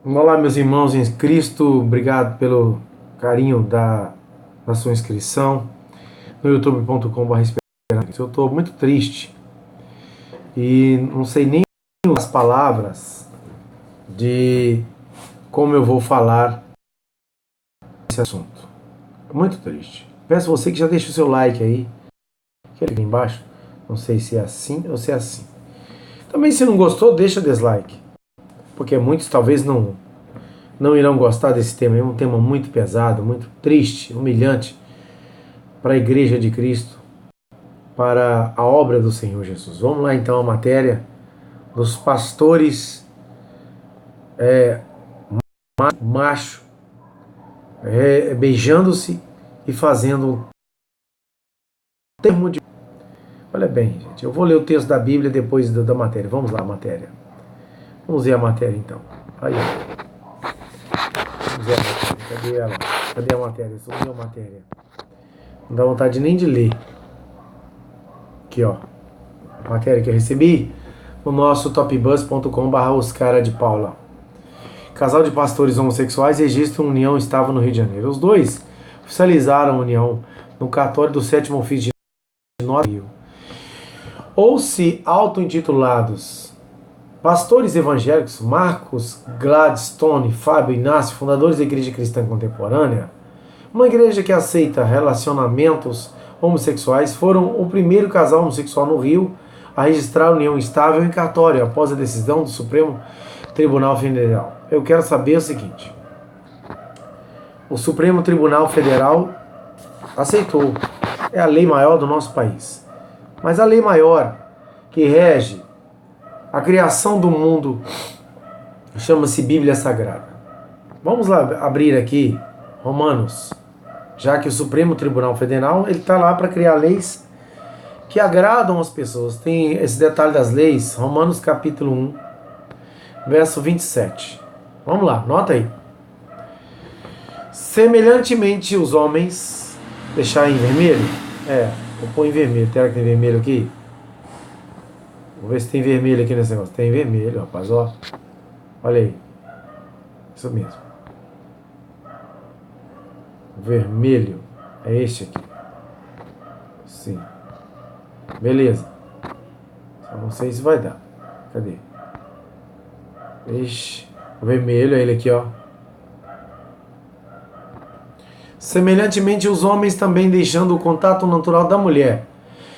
Olá, meus irmãos em Cristo, obrigado pelo carinho da sua inscrição no youtube.com.br. Eu estou muito triste e não sei nem as palavras de como eu vou falar esse assunto. Muito triste. Peço você que já deixe o seu like aí, que é aqui embaixo. Não sei se é assim ou se é assim. Também, se não gostou, deixa dislike, porque muitos talvez não irão gostar desse tema. É um tema muito pesado, muito triste, humilhante para a Igreja de Cristo, para a obra do Senhor Jesus. Vamos lá então a matéria dos pastores macho beijando-se e fazendo um termo de... Olha bem, gente, eu vou ler o texto da Bíblia depois da matéria. Vamos lá, a matéria. Vamos ver a matéria então. Aí, vamos ver a matéria. Cadê ela? Cadê a matéria? Sumiu a matéria. Não dá vontade nem de ler. Aqui, ó. A matéria que eu recebi no nosso topbus.com/Oscara de Paula. Casal de pastores homossexuais registra uma união estável no Rio de Janeiro. Os dois oficializaram a união no cartório do 7º ofício de Nova Rio. Ou se auto-intitulados pastores evangélicos Marcos Gladstone, Fábio Inácio, fundadores da Igreja Cristã Contemporânea, uma igreja que aceita relacionamentos homossexuais, foram o primeiro casal homossexual no Rio a registrar a união estável em cartório após a decisão do Supremo Tribunal Federal. Eu quero saber o seguinte: o Supremo Tribunal Federal aceitou, é a lei maior do nosso país, mas a lei maior que rege a criação do mundo chama-se Bíblia Sagrada. Vamos lá abrir aqui Romanos, já que o Supremo Tribunal Federal ele está lá para criar leis que agradam as pessoas. Tem esse detalhe das leis, Romanos capítulo 1, verso 27. Vamos lá, nota aí. Semelhantemente os homens, deixar em vermelho? Vou pôr em vermelho. Será que tem vermelho aqui? Vou ver se tem vermelho aqui nesse negócio. Tem vermelho, rapaz, ó. Olha aí. Isso mesmo. Vermelho. É este aqui. Sim. Beleza. Só não sei se vai dar. Cadê? Ixi. O vermelho é ele aqui, ó. Semelhantemente, os homens também, deixando o contato natural da mulher,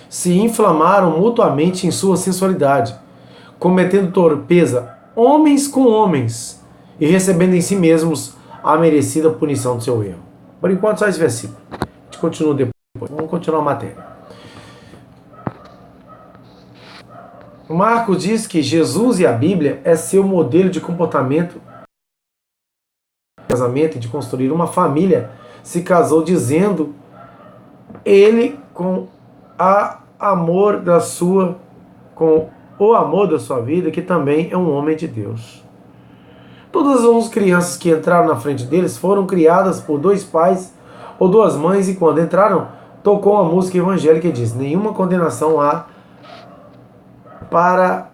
se inflamaram mutuamente em sua sensualidade, cometendo torpeza homens com homens e recebendo em si mesmos a merecida punição do seu erro. Por enquanto, só esse versículo. A gente continua depois. Vamos continuar a matéria. Marcos diz que Jesus e a Bíblia é seu modelo de comportamento, casamento e de construir uma família. Se casou dizendo ele com com o amor da sua vida, que também é um homem de Deus. Todas as crianças que entraram na frente deles foram criadas por dois pais ou duas mães, e quando entraram, tocou a música evangélica e diz: nenhuma condenação há para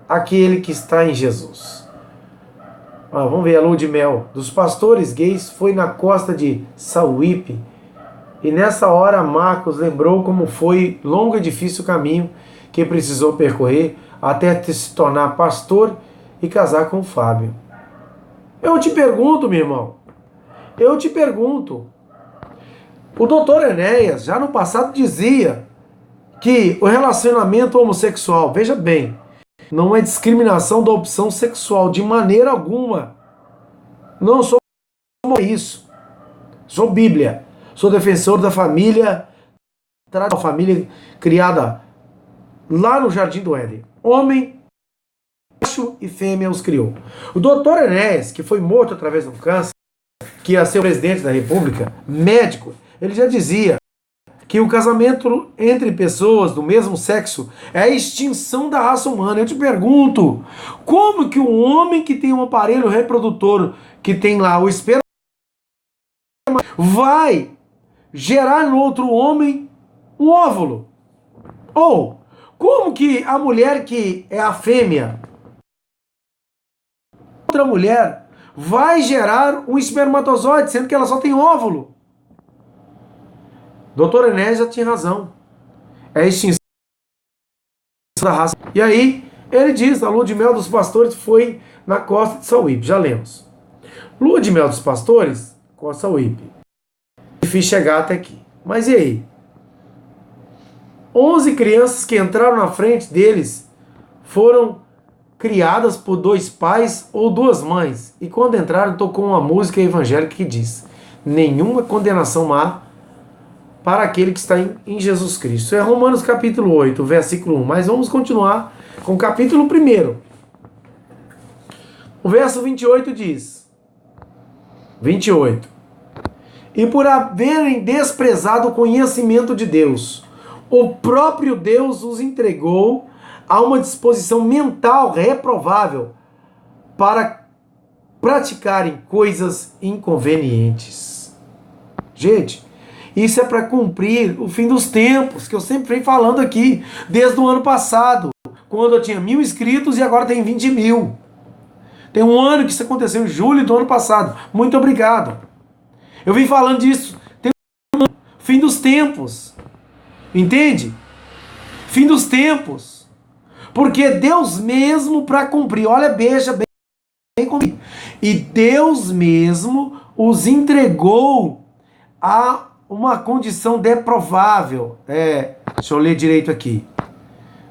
aquele que está em Jesus. Vamos ver a lua de mel dos pastores gays foi na costa de Sauípe, e nessa hora Marcos lembrou como foi longo e difícil o caminho que precisou percorrer até se tornar pastor e casar com o Fábio. Eu te pergunto, meu irmão, eu te pergunto, o doutor Enéas já no passado dizia que o relacionamento homossexual, veja bem, não é discriminação da opção sexual de maneira alguma. Não sou isso. Sou Bíblia. Sou defensor da família, da família criada lá no Jardim do Éden. Homem, macho e fêmea os criou. O doutor Enéas, que foi morto através de um câncer, que ia ser o presidente da República, médico, ele já dizia que o casamento entre pessoas do mesmo sexo é a extinção da raça humana. Eu te pergunto, como que um homem que tem um aparelho reprodutor, que tem lá o esperma, vai gerar no outro homem um óvulo? Ou como que a mulher que é a fêmea, outra mulher, vai gerar um espermatozoide, sendo que ela só tem óvulo. Doutor Enéas já tinha razão. É a extinção da raça. E aí, ele diz, a lua de mel dos pastores foi na costa de Sauípe. Já lemos. Lua de mel dos pastores, costa de Sauípe. Difícil chegar até aqui. Mas e aí? 11 crianças que entraram na frente deles foram criadas por 2 pais ou 2 mães. E quando entraram, tocou uma música evangélica que diz: nenhuma condenação há para aquele que está em Jesus Cristo. Isso é Romanos capítulo 8, versículo 1. Mas vamos continuar com o capítulo 1. O verso 28 diz: 28. E por haverem desprezado o conhecimento de Deus, o próprio Deus os entregou a uma disposição mental reprovável para praticarem coisas inconvenientes. Gente, isso é para cumprir o fim dos tempos, que eu sempre venho falando aqui, desde o ano passado, quando eu tinha 1.000 inscritos e agora tem 20 mil. Tem um ano que isso aconteceu, em julho do ano passado. Muito obrigado. Eu vim falando disso, tem um ano, fim dos tempos. Entende? Fim dos tempos. Porque Deus mesmo para cumprir, olha, beija bem comigo. E Deus mesmo os entregou a uma condição deprovável. Deixa eu ler direito aqui.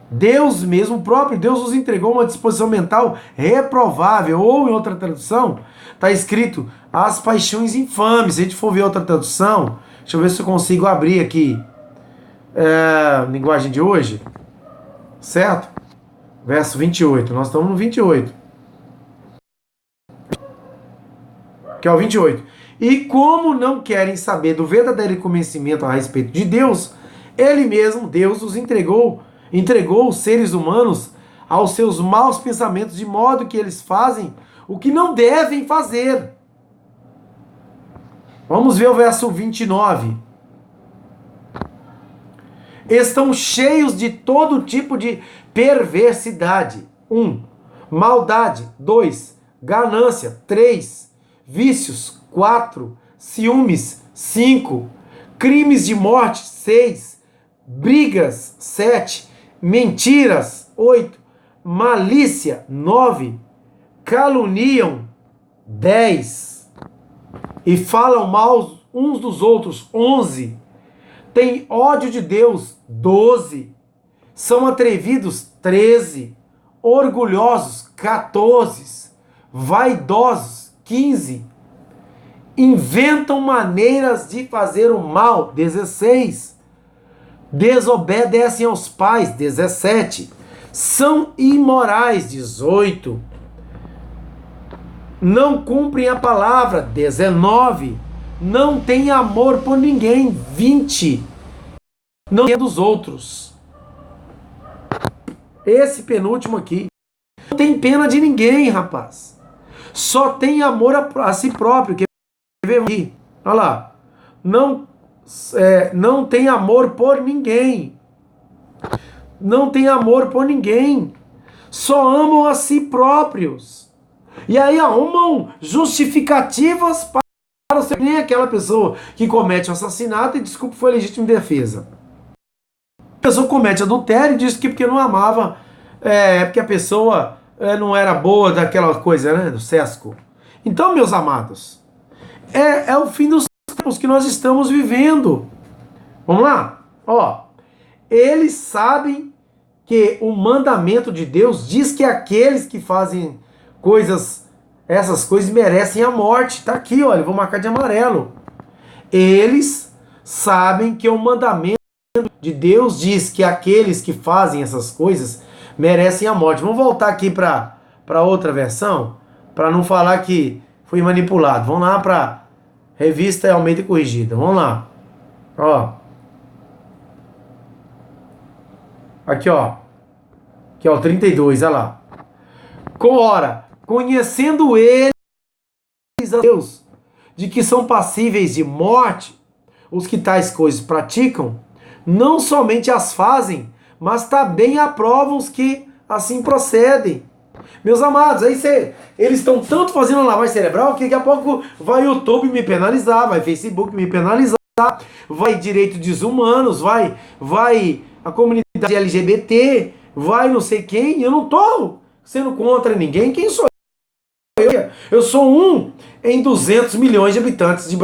Deus mesmo, o próprio Deus os entregou uma disposição mental reprovável. Ou em outra tradução, está escrito as paixões infames. Se a gente for ver outra tradução, deixa eu ver se eu consigo abrir aqui. Linguagem de hoje, certo? Verso 28, nós estamos no 28. Que é o 28. E como não querem saber do verdadeiro conhecimento a respeito de Deus, Ele mesmo, Deus, os entregou os seres humanos aos seus maus pensamentos, de modo que eles fazem o que não devem fazer. Vamos ver o verso 29. Estão cheios de todo tipo de perversidade. 1. Maldade. 2. Ganância. 3. Vícios. 4. Ciúmes. 5. Crimes de morte. 6. Brigas. 7. Mentiras. 8. Malícia. 9. Caluniam. 10. E falam mal uns dos outros. 11. Tem ódio de Deus, 12. São atrevidos, 13. Orgulhosos, 14. Vaidosos, 15. Inventam maneiras de fazer o mal, 16. Desobedecem aos pais, 17. São imorais, 18. Não cumprem a palavra, 19. Não tem amor por ninguém, 20. Não tem dos outros. Esse penúltimo aqui. Não tem pena de ninguém, rapaz. Só tem amor a si próprio. Quer ver aqui? Olha lá. Não tem amor por ninguém. Não tem amor por ninguém. Só amam a si próprios. E aí arrumam justificativas para ser nem aquela pessoa que comete um assassinato e desculpa, foi legítima defesa. A pessoa comete adultério e diz que porque não amava, porque a pessoa não era boa daquela coisa, né, do sesco. Então, meus amados, é o fim dos tempos que nós estamos vivendo. Vamos lá? Ó, eles sabem que o mandamento de Deus diz que aqueles que fazem essas coisas merecem a morte. Tá aqui, olha, vou marcar de amarelo. Eles sabem que o mandamento de Deus diz que aqueles que fazem essas coisas merecem a morte. Vamos voltar aqui para outra versão, para não falar que fui manipulado. Vamos lá para Revista Almeida Corrigida. Vamos lá. Ó. Aqui, ó. Aqui, ó, 32, olha lá. Ora, conhecendo eles a Deus, de que são passíveis de morte, os que tais coisas praticam, não somente as fazem, mas também aprovam os que assim procedem. Meus amados, aí eles estão tanto fazendo lavagem cerebral que daqui a pouco vai o YouTube me penalizar, vai Facebook me penalizar, vai direito dos humanos, vai a comunidade LGBT, vai não sei quem. Eu não tô sendo contra ninguém. Quem sou eu? Eu sou um em 200 milhões de habitantes de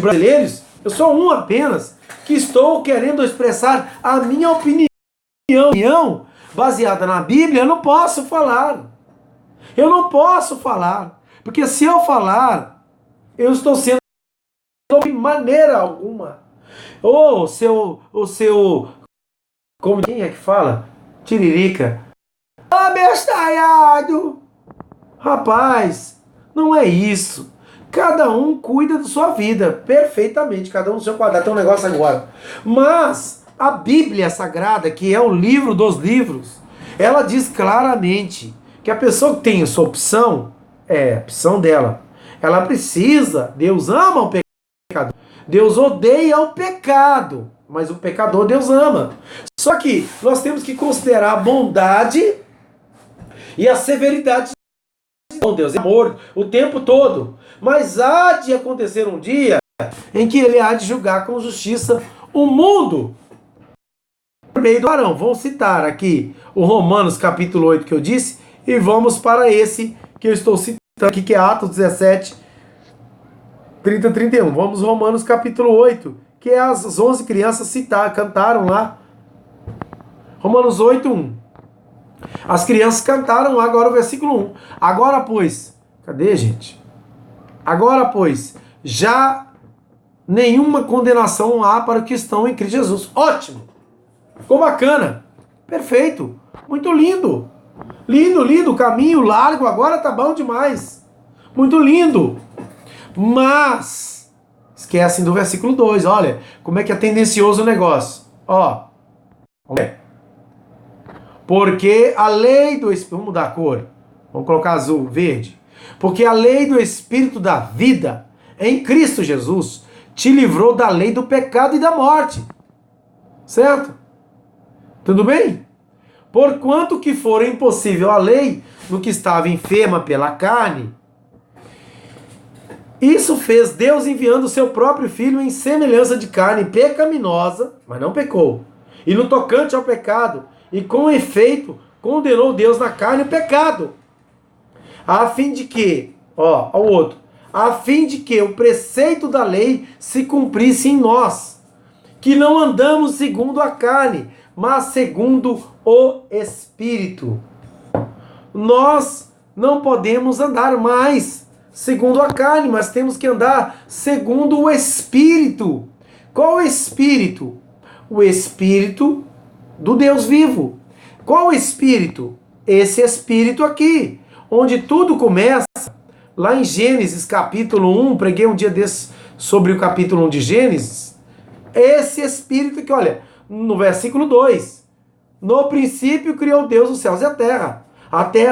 brasileiros. Eu sou um apenas que estou querendo expressar a minha opinião baseada na Bíblia. Eu não posso falar. Eu não posso falar. Porque se eu falar, eu estou sendo de maneira alguma. Ou o seu, como quem é que fala? Tiririca. Abestalhado. Rapaz, não é isso. Cada um cuida da sua vida perfeitamente, cada um no seu quadrado. Tem um negócio agora. Mas a Bíblia Sagrada, que é o livro dos livros, ela diz claramente que a pessoa que tem essa opção, é a opção dela. Ela precisa, Deus ama o pecador. Deus odeia o pecado, mas o pecador Deus ama. Só que nós temos que considerar a bondade e a severidade de Deus. É amor o tempo todo. Mas há de acontecer um dia em que ele há de julgar com justiça o mundo por meio do varão. Vamos citar aqui o Romanos capítulo 8 que eu disse e vamos para esse que eu estou citando aqui, que é Atos 17, 30, 31. Vamos Romanos capítulo 8, que é as 11 crianças cantaram lá. Romanos 8, 1. As crianças cantaram lá, agora o versículo 1. Agora, pois, cadê, gente? Agora, pois, já nenhuma condenação há para os que estão em Cristo Jesus. Ótimo! Ficou bacana. Perfeito. Muito lindo. Lindo, lindo. Caminho largo, agora tá bom demais. Muito lindo. Mas, esquecem do versículo 2. Olha, como é que é tendencioso o negócio. Ó. Vamos ver. Porque a lei do Espírito... Vamos mudar a cor. Vamos colocar azul, verde. Porque a lei do Espírito da vida em Cristo Jesus te livrou da lei do pecado e da morte. Certo? Tudo bem? Porquanto que for impossível a lei no que estava enferma pela carne, isso fez Deus enviando o seu próprio Filho em semelhança de carne pecaminosa, mas não pecou. E no tocante ao pecado, e com efeito, condenou Deus na carne o pecado. A fim de que, ao outro, a fim de que o preceito da lei se cumprisse em nós, que não andamos segundo a carne, mas segundo o Espírito. Nós não podemos andar mais segundo a carne, mas temos que andar segundo o Espírito. Qual o Espírito? O Espírito do Deus vivo. Qual o Espírito? Esse Espírito aqui, onde tudo começa, lá em Gênesis capítulo 1, preguei um dia desse sobre o capítulo 1 de Gênesis, esse Espírito que, olha, no versículo 2, no princípio criou Deus os céus e a terra,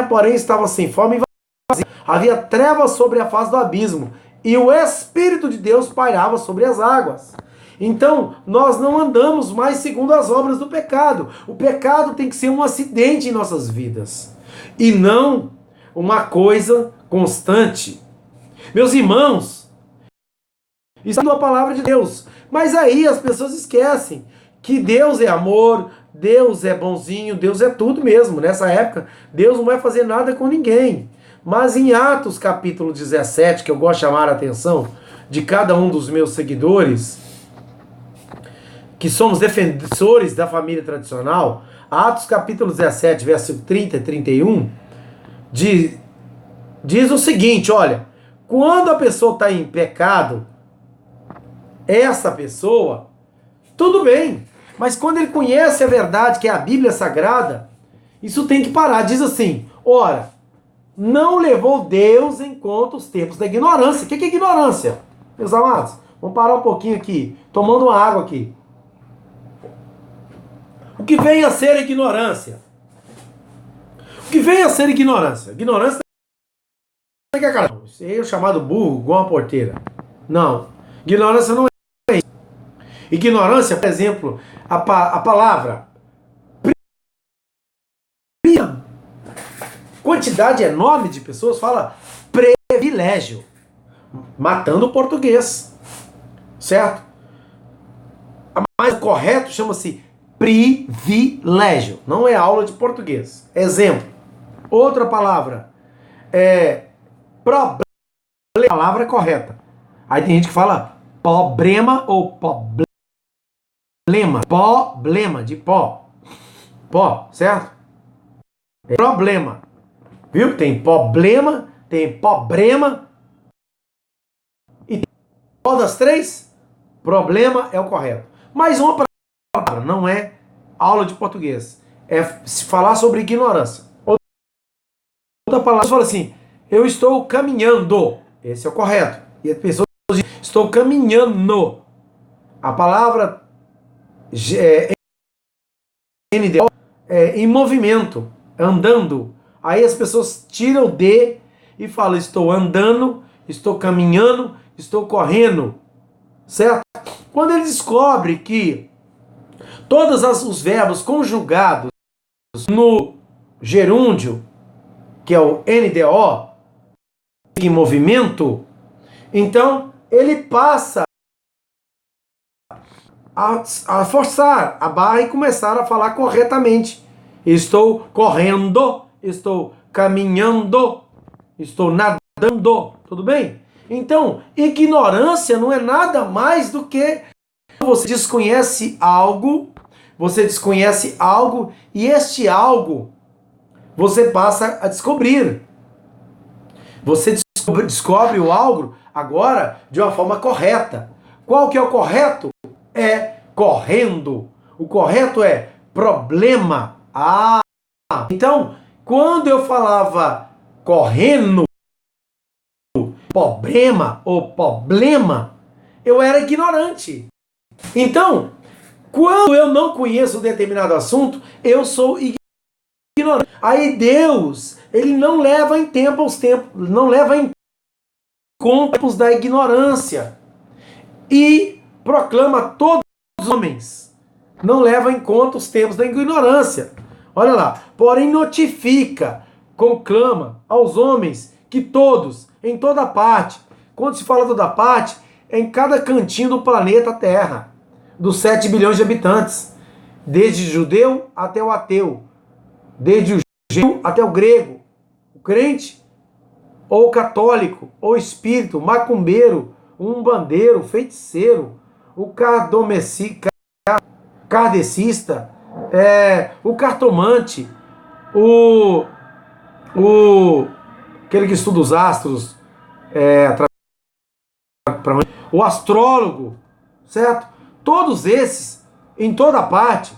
porém, estava sem forma e vazia, havia trevas sobre a face do abismo, e o Espírito de Deus pairava sobre as águas. Então, nós não andamos mais segundo as obras do pecado. O pecado tem que ser um acidente em nossas vidas, e não uma coisa constante. Meus irmãos, isso é a palavra de Deus. Mas aí as pessoas esquecem que Deus é amor, Deus é bonzinho, Deus é tudo mesmo. Nessa época, Deus não vai fazer nada com ninguém. Mas em Atos capítulo 17, que eu gosto de chamar a atenção de cada um dos meus seguidores, que somos defensores da família tradicional, Atos capítulo 17, versículo 30 e 31, diz o seguinte, olha, quando a pessoa está em pecado, essa pessoa, tudo bem, mas quando ele conhece a verdade, que é a Bíblia Sagrada, isso tem que parar. Diz assim, ora, não levou Deus em conta os tempos da ignorância. O que é ignorância, meus amados? Vamos parar um pouquinho aqui, tomando uma água aqui. O que vem a ser ignorância? O que vem a ser ignorância? Ignorância é aquela... Isso aí é o chamado burro, igual uma porteira. Não. Ignorância não é isso. Ignorância, por exemplo, a palavra. quantidade enorme de pessoas fala privilégio, matando o português, certo? Mas o correto chama-se privilégio, não é aula de português. Exemplo, outra palavra problema, palavra correta. Aí tem gente que fala problema ou problema de pó, certo? Problema, viu? Tem problema, tem problema e qual das três? Problema é o correto. Mais uma palavra, não é aula de português, é falar sobre ignorância. Outra palavra fala assim, eu estou caminhando, esse é o correto. E as pessoas dizem, estou caminhando. A palavra NDO é em movimento, andando. Aí as pessoas tiram o D e falam, estou andando, estou caminhando, estou correndo, certo? Quando ele descobre que todos os verbos conjugados no gerúndio, que é o NDO, em movimento, então ele passa a forçar a barra e começar a falar corretamente. Estou correndo, estou caminhando, estou nadando, tudo bem? Então, ignorância não é nada mais do que você desconhece algo e este algo você passa a descobrir. Você descobre o algo agora de uma forma correta. Qual que é o correto? É correndo. O correto é problema. Então, quando eu falava correndo, problema, eu era ignorante. Então, quando eu não conheço um determinado assunto, eu sou ignorante. Aí Deus, ele não leva em conta tempos da ignorância e proclama a todos os homens. Não leva em conta os tempos da ignorância. Olha lá, porém notifica, conclama aos homens que todos, em toda parte, quando se fala toda parte, é em cada cantinho do planeta Terra, dos 7 bilhões de habitantes, desde judeu até o ateu, desde o judeu até o grego, o crente, ou católico, ou espírito, macumbeiro, umbandeiro, feiticeiro, o kardecista, o cartomante, aquele que estuda os astros, o astrólogo, certo? Todos esses, em toda parte,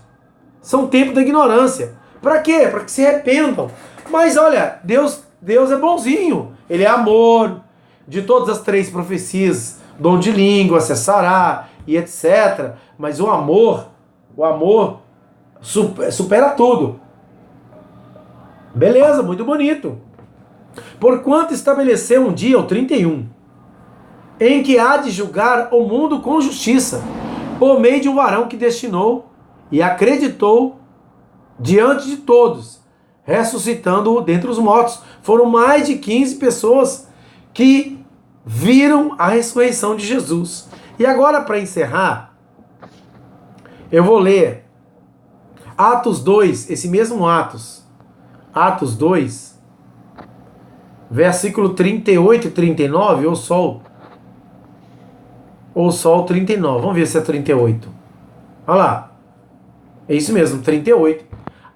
são tempo da ignorância. Para quê? Para que se arrependam. Mas olha, Deus é bonzinho. Ele é amor. De todas as 3 profecias, dom de língua, cessará e etc. Mas o amor supera tudo. Beleza, muito bonito. Porquanto estabeleceu um dia, o 31, em que há de julgar o mundo com justiça, por meio de um varão que destinou e acreditou diante de todos, ressuscitando-o dentre os mortos. Foram mais de 15 pessoas que viram a ressurreição de Jesus. E agora, para encerrar, eu vou ler Atos 2, esse mesmo Atos 2, versículo 38 e 39, ou só o 39. Vamos ver se é 38. Olha lá. É isso mesmo, 38.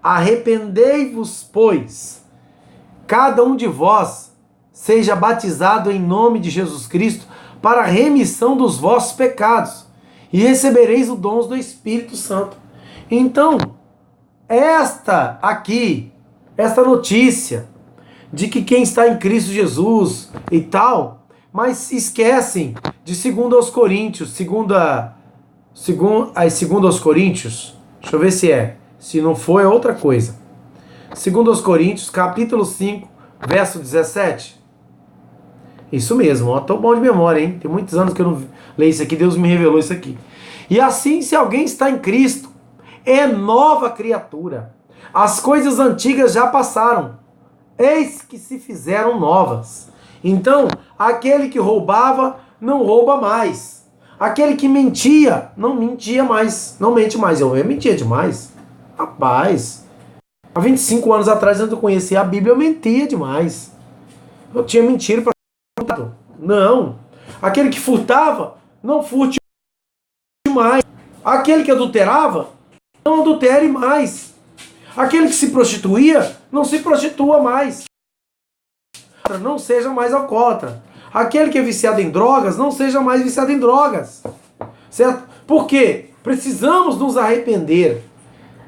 Arrependei-vos, pois, cada um de vós seja batizado em nome de Jesus Cristo para a remissão dos vossos pecados e recebereis o dom do Espírito Santo. Então, esta notícia de que quem está em Cristo Jesus e tal, mas se esquecem de 2 aos Coríntios, 2 aos Coríntios, deixa eu ver se não for é outra coisa. 2 aos Coríntios, capítulo 5, verso 17. Isso mesmo, ó, tô bom de memória, hein? Tem muitos anos que eu não leio isso aqui, Deus me revelou isso aqui. E assim, se alguém está em Cristo, é nova criatura. As coisas antigas já passaram, eis que se fizeram novas. Então, aquele que roubava, não rouba mais. Aquele que mentia, não mentia mais. Não mente mais. Eu mentia demais. Rapaz, há 25 anos atrás, antes de eu conhecer a Bíblia, eu mentia demais. Eu tinha mentira para... Não. Aquele que furtava, não furte mais. Aquele que adulterava, não adultere mais. Aquele que se prostituía, não se prostitua mais. Não seja mais alcoólatra. Aquele que é viciado em drogas, não seja mais viciado em drogas. Certo? Por quê? Precisamos nos arrepender.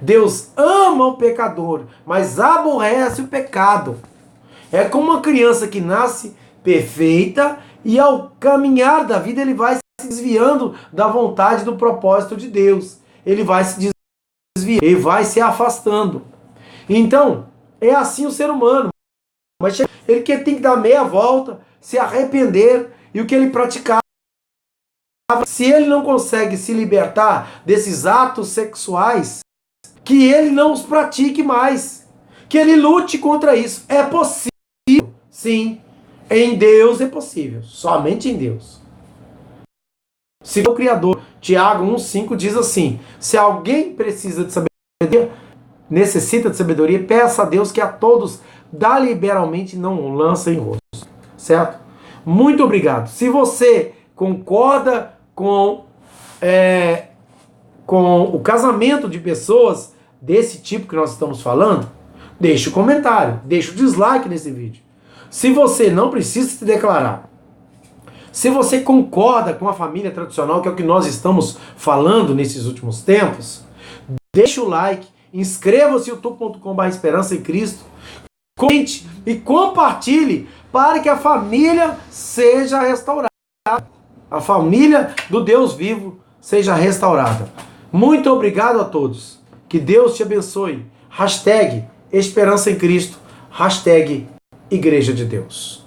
Deus ama o pecador, mas aborrece o pecado. É como uma criança que nasce perfeita e ao caminhar da vida ele vai se desviando da vontade, do propósito de Deus. Ele vai se desviando, ele vai se afastando. Então, é assim o ser humano. Mas ele tem que dar meia volta, se arrepender, e o que ele praticava, se ele não consegue se libertar desses atos sexuais, que ele não os pratique mais, que ele lute contra isso. É possível, sim, em Deus é possível, somente em Deus. Se o Criador, Tiago 1,5 diz assim: se alguém precisa de sabedoria, necessita de sabedoria, peça a Deus que a todos dá liberalmente, não lança em rosto. Certo? Muito obrigado. Se você concorda com o casamento de pessoas desse tipo que nós estamos falando, deixe o comentário, deixe o dislike nesse vídeo. Se você não precisa se declarar, se você concorda com a família tradicional, que é o que nós estamos falando nesses últimos tempos, deixe o like, inscreva-se no youtube.com/esperança em Cristo, comente e compartilhe para que a família seja restaurada. A família do Deus vivo seja restaurada. Muito obrigado a todos. Que Deus te abençoe. Hashtag Esperança em Cristo. Hashtag Igreja de Deus.